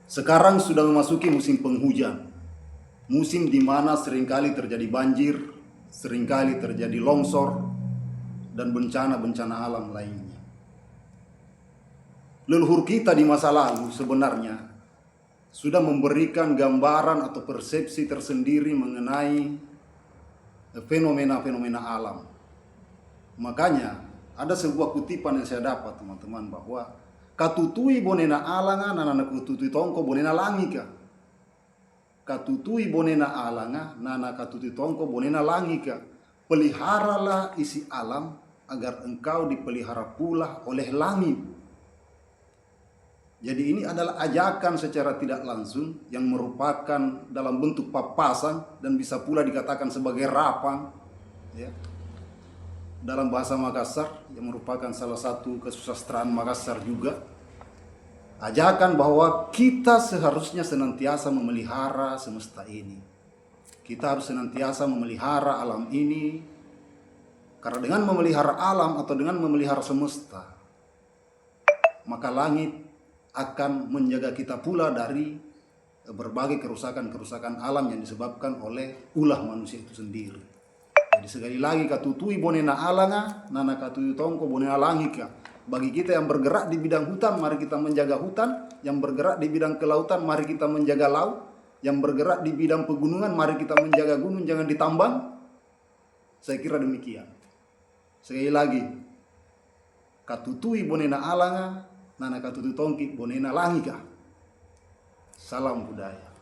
Sekarang sudah memasuki musim penghujan, musim di mana seringkali terjadi banjir, seringkali terjadi longsor, dan bencana-bencana alam lainnya. Leluhur kita di masa lalu sebenarnya sudah memberikan gambaran atau persepsi tersendiri mengenai fenomena-fenomena alam. Makanya ada sebuah kutipan yang saya dapat, teman-teman, bahwa katutui bonena alanga nana katutui tongko bonena langika. Katutui bonena alanga nana katutui tongko bonena langika. Peliharalah isi alam agar engkau dipelihara pula oleh langit. Jadi ini adalah ajakan secara tidak langsung yang merupakan dalam bentuk papasan dan bisa pula dikatakan sebagai rapang, ya, dalam bahasa Makassar yang merupakan salah satu kesusastraan Makassar juga. Ajakan bahwa kita seharusnya senantiasa memelihara semesta ini. Kita harus senantiasa memelihara alam ini, karena dengan memelihara alam atau dengan memelihara semesta, maka langit akan menjaga kita pula dari berbagai kerusakan-kerusakan alam yang disebabkan oleh ulah manusia itu sendiri. Jadi sekali lagi, katutui bonena alanga nana katutui tongko bonena langika. Bagi kita yang bergerak di bidang hutan, mari kita menjaga hutan. Yang bergerak di bidang kelautan, mari kita menjaga laut. Yang bergerak di bidang pegunungan, mari kita menjaga gunung, jangan ditambang. Saya kira demikian. Sekali lagi, katutui bonena alanga nana katutui tongki bonena langika. Salam budaya.